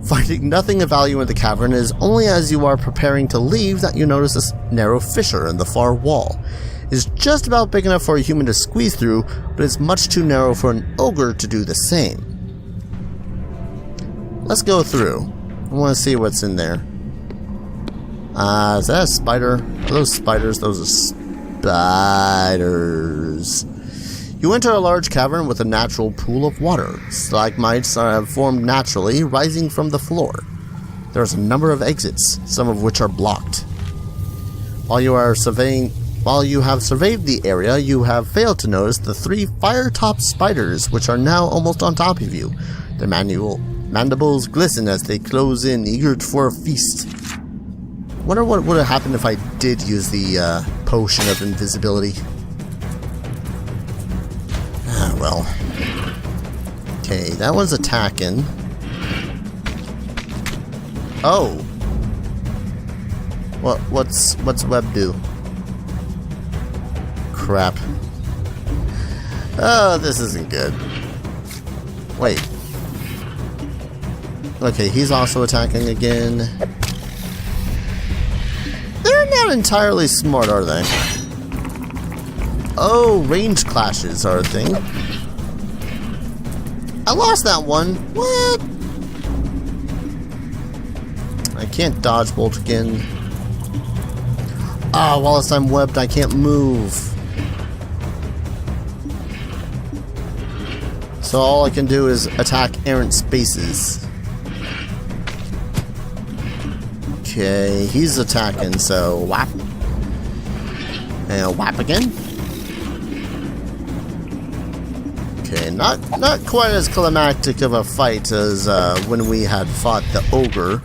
Finding nothing of value in the cavern, it is only as you are preparing to leave that you notice a narrow fissure in the far wall. It is just about big enough for a human to squeeze through, but it's much too narrow for an ogre to do the same. Let's go through. I want to see what's in there. Is that a spider? Are those spiders? Those are spiders. You enter a large cavern with a natural pool of water. Stalagmites have formed naturally, rising from the floor. There's a number of exits, some of which are blocked. While you have surveyed the area, you have failed to notice the 3 firetop spiders, which are now almost on top of you. Their mandibles glisten as they close in, eager for a feast. Wonder what would have happened if I did use the potion of invisibility. Ah, well. Okay, that one's attacking. Oh. What's web do? Crap. Oh, this isn't good. Wait. Okay, he's also attacking again. They're not entirely smart, are they? Oh, range clashes are a thing. I lost that one. What? I can't dodge bolt again. Ah, whilst I'm webbed, I can't move. So all I can do is attack errant spaces. Okay, he's attacking, so whap. And whap again. Okay, not quite as climactic of a fight as when we had fought the ogre.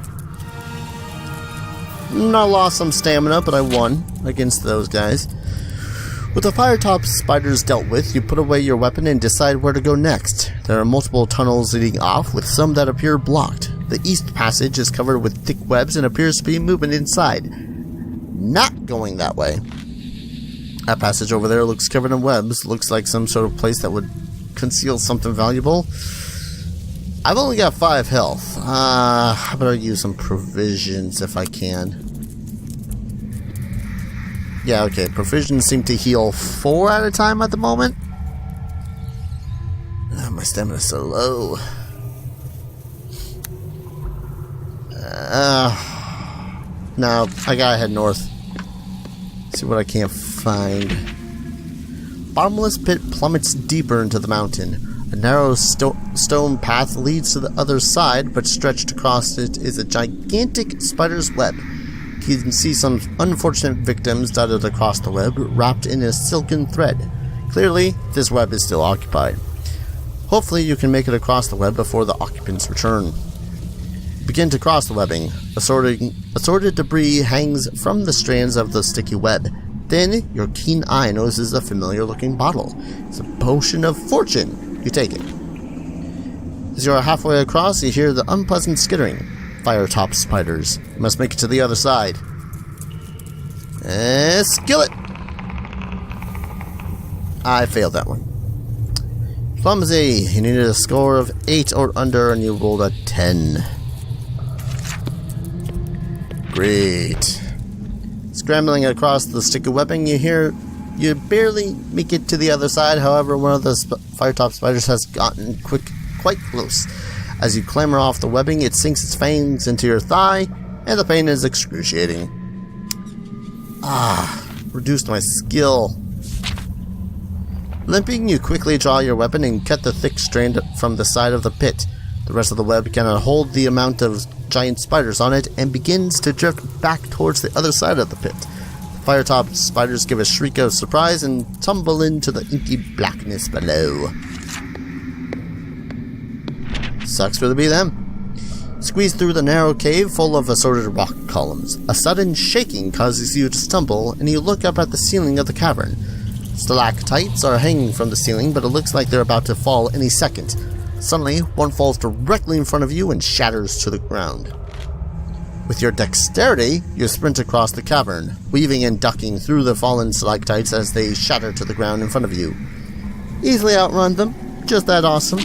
I lost some stamina, but I won against those guys. With the Firetop spiders dealt with, you put away your weapon and decide where to go next. There are multiple tunnels leading off, with some that appear blocked. The east passage is covered with thick webs and appears to be movement inside. Not going that way. That passage over there looks covered in webs. Looks like some sort of place that would conceal something valuable. I've only got 5 health. How about I use some provisions if I can? Yeah, okay. Provisions seem to heal 4 at a time at the moment. My stamina's so low. No, I gotta head north. See what I can't find. Bottomless pit plummets deeper into the mountain. A narrow stone path leads to the other side, but stretched across it is a gigantic spider's web. You can see some unfortunate victims dotted across the web, wrapped in a silken thread. Clearly, this web is still occupied. Hopefully you can make it across the web before the occupants return. Begin to cross the webbing. Assorted debris hangs from the strands of the sticky web. Then, your keen eye notices a familiar-looking bottle. It's a potion of fortune. You take it. As you are halfway across, you hear the unpleasant skittering. Firetop spiders. You must make it to the other side. Skillet! I failed that one. Clumsy. You needed a score of 8 or under, and you rolled a 10. Great. Scrambling across the sticky webbing, you barely make it to the other side. However, one of the Firetop spiders has gotten quite close. As you clamber off the webbing, it sinks its fangs into your thigh, and the pain is excruciating. Reduced my skill. Limping, you quickly draw your weapon and cut the thick strand from the side of the pit. The rest of the web cannot hold the amount of giant spiders on it and begins to drift back towards the other side of the pit. The Firetop spiders give a shriek of surprise and tumble into the inky blackness below. Sucks for them. Squeeze through the narrow cave full of assorted rock columns. A sudden shaking causes you to stumble, and you look up at the ceiling of the cavern. Stalactites are hanging from the ceiling, but it looks like they're about to fall any second. Suddenly, one falls directly in front of you and shatters to the ground. With your dexterity, you sprint across the cavern, weaving and ducking through the fallen stalactites as they shatter to the ground in front of you. Easily outrun them. Just that awesome.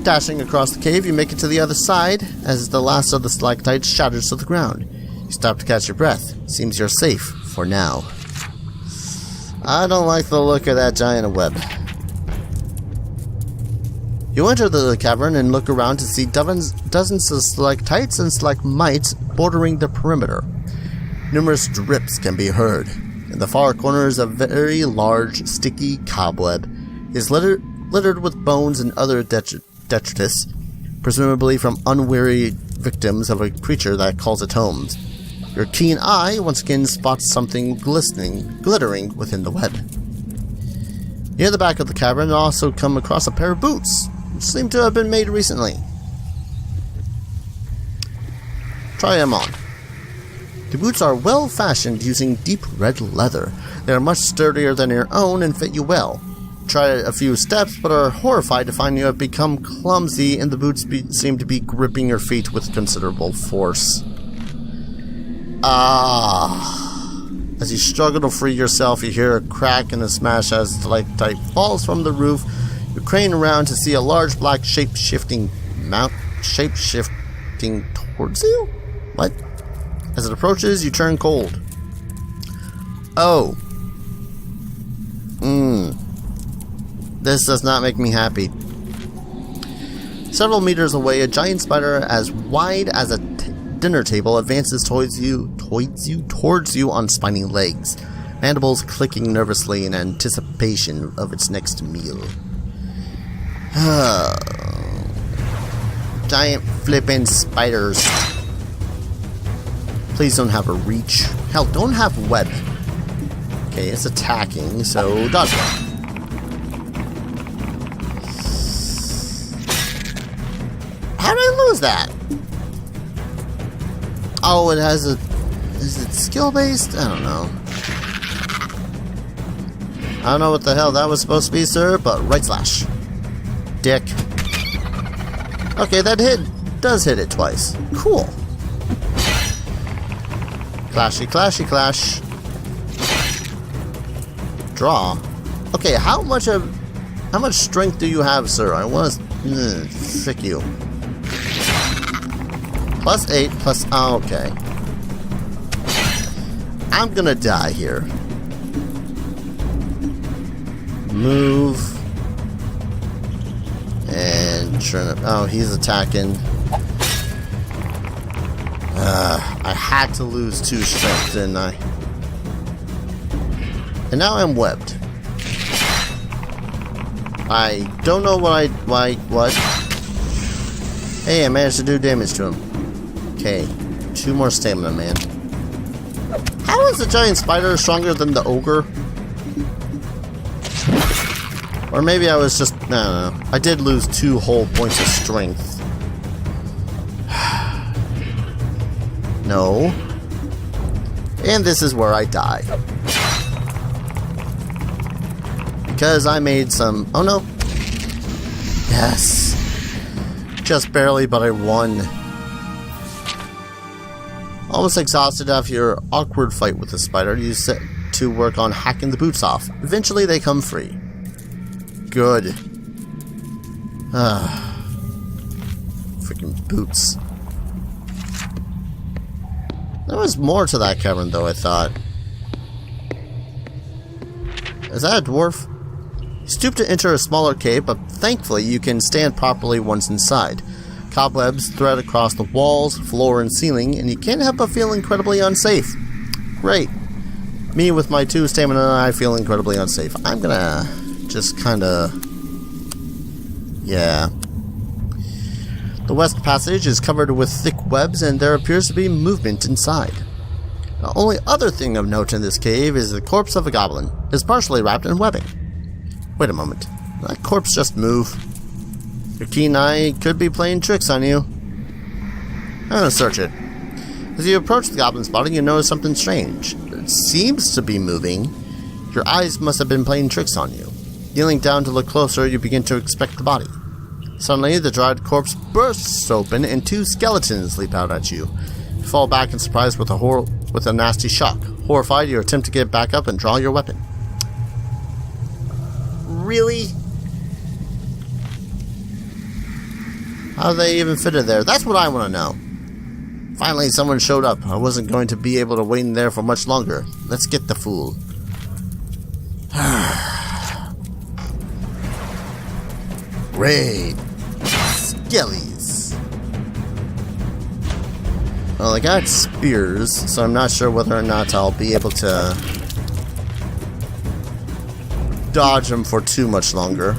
Dashing across the cave, you make it to the other side as the last of the stalactites shatters to the ground. You stop to catch your breath. Seems you're safe for now. I don't like the look of that giant web. You enter the cavern and look around to see dozens of stalactites and stalagmites bordering the perimeter. Numerous drips can be heard. In the far corner is a very large, sticky cobweb. It is littered with bones and other detritus, presumably from unwary victims of a creature that calls it home. Your keen eye once again spots something glittering within the web. Near the back of the cavern, you also come across a pair of boots, which seem to have been made recently. Try them on. The boots are well fashioned using deep red leather. They are much sturdier than your own and fit you well. Try a few steps, but are horrified to find you have become clumsy and the boots seem to be gripping your feet with considerable force. As you struggle to free yourself, you hear a crack and a smash as the stalactite falls from the roof. You crane around to see a large black shape-shifting towards you? What? As it approaches, you turn cold. Oh. This does not make me happy. Several meters away, a giant spider as wide as a dinner table advances towards you on spiny legs, mandibles clicking nervously in anticipation of its next meal. Giant flippin' spiders. Please don't have a reach. Hell, don't have web. Okay, it's attacking, so dodge it. How did I lose that? Oh, it has a... Is it skill-based? I don't know. I don't know what the hell that was supposed to be, sir, but right slash. Dick. Okay, that does hit it twice. Cool. Clashy, clashy, clash. Draw. Okay, how much strength do you have, sir? I want to sick you. +8 plus. Oh, okay. I'm gonna die here. Move. And turn it. Oh, he's attacking. I had to lose 2 strength, didn't I? And now I'm webbed. I don't know what what? Hey, I managed to do damage to him. Okay, 2 more stamina, man. How is the giant spider stronger than the ogre? Or maybe I was just... I don't know. I did lose 2 whole points of strength. No. And this is where I die. Because I made some... Oh no. Yes. Just barely, but I won. Almost exhausted after your awkward fight with the spider, you set to work on hacking the boots off. Eventually they come free. Good. Freaking boots. There was more to that cavern though, I thought. Is that a dwarf? You stoop to enter a smaller cave, but thankfully you can stand properly once inside. Cobwebs thread across the walls, floor, and ceiling, and you can't help but feel incredibly unsafe. Great. Me with my 2 stamina, I feel incredibly unsafe. I'm gonna just kinda... Yeah. The west passage is covered with thick webs, and there appears to be movement inside. The only other thing of note in this cave is the corpse of a goblin. It is partially wrapped in webbing. Wait a moment. Did that corpse just move? Your keen eye could be playing tricks on you. I'm gonna search it. As you approach the goblin's body, you notice something strange. It seems to be moving. Your eyes must have been playing tricks on you. Kneeling down to look closer, you begin to inspect the body. Suddenly, the dried corpse bursts open and 2 skeletons leap out at you. You fall back in surprise with a nasty shock. Horrified, you attempt to get back up and draw your weapon. Really? How they even fit in there? That's what I want to know. Finally, someone showed up. I wasn't going to be able to wait in there for much longer. Let's get the fool. Great. Skellies. Well, I got spears, so I'm not sure whether or not I'll be able to dodge them for too much longer.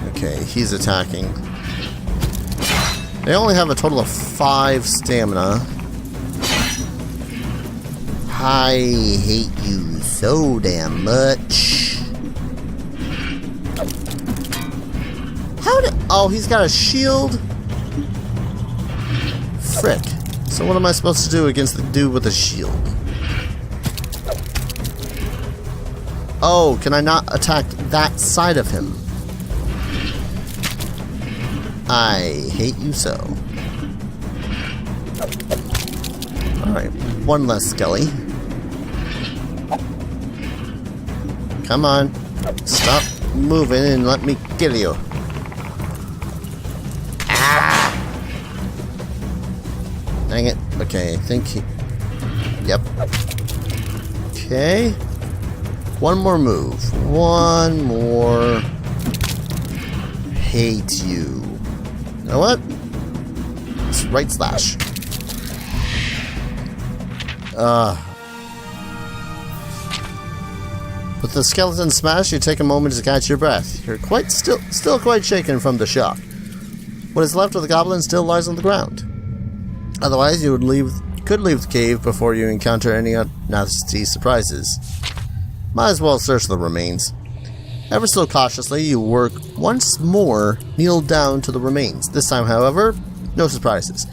Okay, he's attacking. They only have a total of 5 stamina. I hate you so damn much. How did... Oh, he's got a shield? Frick. So what am I supposed to do against the dude with a shield? Oh, can I not attack that side of him? I hate you so. Alright, 1 less skelly. Come on. Stop moving and let me kill you. Ah! Dang it. Okay, I think he... Yep. Okay. One more move. One more. Hate you. You know what? It's right slash. With the skeleton smash, you take a moment to catch your breath. You're still quite shaken from the shock. What is left of the goblin still lies on the ground. Otherwise, you could leave the cave before you encounter any nasty surprises. Might as well search the remains. Ever so cautiously, you work once more, kneel down to the remains. This time, however, no surprises.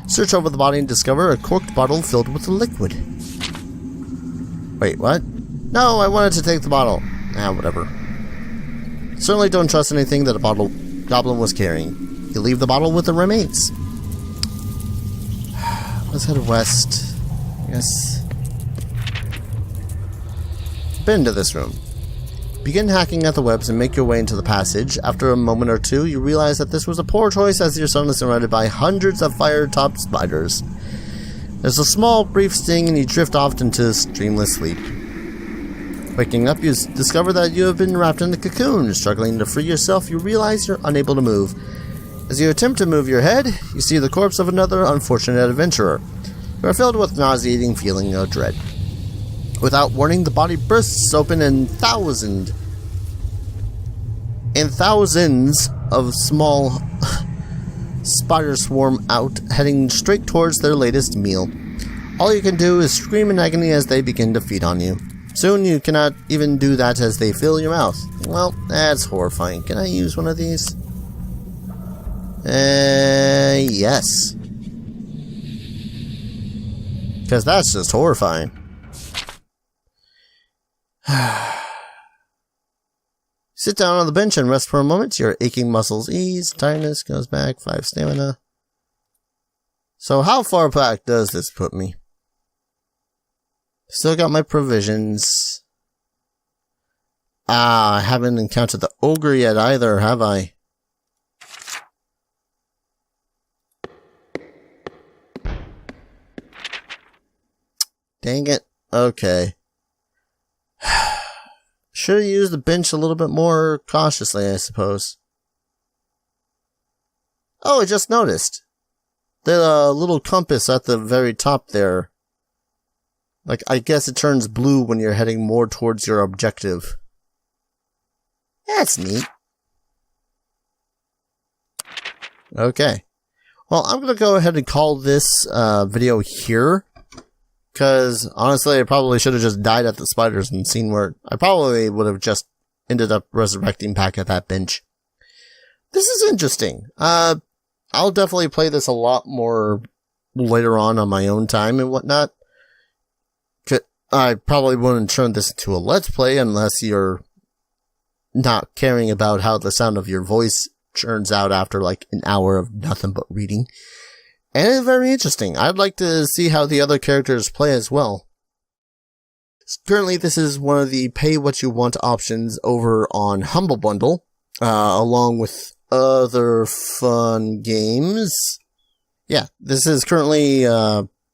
Search over the body and discover a corked bottle filled with a liquid. Wait, what? No, I wanted to take the bottle. Whatever. Certainly don't trust anything that a goblin was carrying. You leave the bottle with the remains. Let's head west. Yes. Been to this room. Begin hacking at the webs and make your way into the passage. After a moment or two, you realize that this was a poor choice as you're suddenly surrounded by hundreds of fire-top spiders. There's a small, brief sting and you drift off into dreamless sleep. Waking up, you discover that you have been wrapped in a cocoon. Struggling to free yourself, you realize you're unable to move. As you attempt to move your head, you see the corpse of another unfortunate adventurer. You are filled with nauseating feeling of dread. Without warning, the body bursts open and thousands of small spiders swarm out, heading straight towards their latest meal. All you can do is scream in agony as they begin to feed on you. Soon you cannot even do that as they fill your mouth. Well, that's horrifying. Can I use one of these? Yes. Because that's just horrifying. Sit down on the bench and rest for a moment. Your aching muscles ease. Tiredness goes back. 5 stamina. So how far back does this put me? Still got my provisions. I haven't encountered the ogre yet either, have I? Dang it. Okay. Should have used the bench a little bit more cautiously, I suppose. Oh, I just noticed. The little compass at the very top there. Like, I guess it turns blue when you're heading more towards your objective. That's neat. Okay. Well, I'm going to go ahead and call this video here. Because, honestly, I probably should have just died at the spiders and seen where... I probably would have just ended up resurrecting back at that bench. This is interesting. I'll definitely play this a lot more later on my own time and whatnot. I probably wouldn't turn this into a Let's Play unless you're not caring about how the sound of your voice churns out after like an hour of nothing but reading. And it's very interesting. I'd like to see how the other characters play as well. Currently, this is one of the pay what you want options over on Humble Bundle, along with other fun games. Yeah, this is currently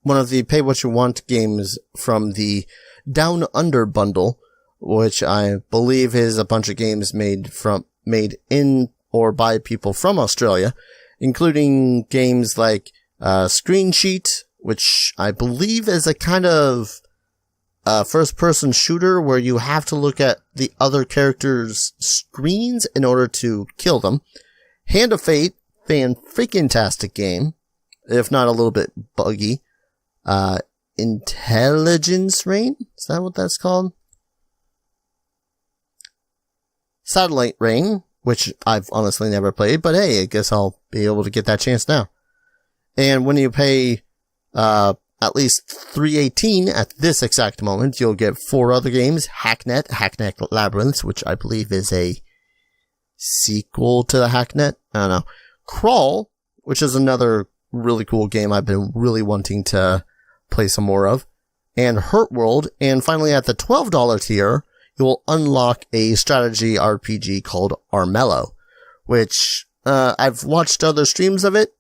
one of the pay what you want games from the Down Under bundle, which I believe is a bunch of games made in or by people from Australia, including games like Screen Sheet, which I believe is a kind of first-person shooter where you have to look at the other characters' screens in order to kill them. Hand of Fate, fan-freaking-tastic game, if not a little bit buggy. Intelligence Rain? Is that what that's called? Satellite Rain, which I've honestly never played, but hey, I guess I'll be able to get that chance now. And when you pay at least $3.18 at this exact moment, you'll get 4 other games. Hacknet Labyrinth, which I believe is a sequel to the Hacknet. I don't know. Crawl, which is another really cool game I've been really wanting to play some more of. And Hurt World. And finally, at the $12 tier, you will unlock a strategy RPG called Armello, which I've watched other streams of it.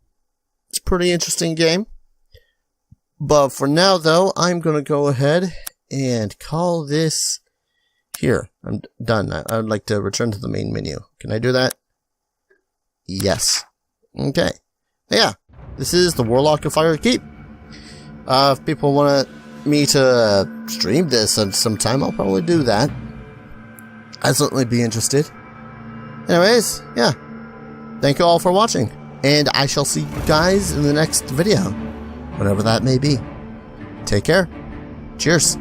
It's a pretty interesting game. But for now, though, I'm going to go ahead and call this here. I'm done. I would like to return to the main menu. Can I do that? Yes. Okay. Yeah. This is the Warlock of Firetop. If people want me to stream this at some time, I'll probably do that. I'd certainly be interested. Anyways, yeah. Thank you all for watching. And I shall see you guys in the next video. Whatever that may be. Take care. Cheers.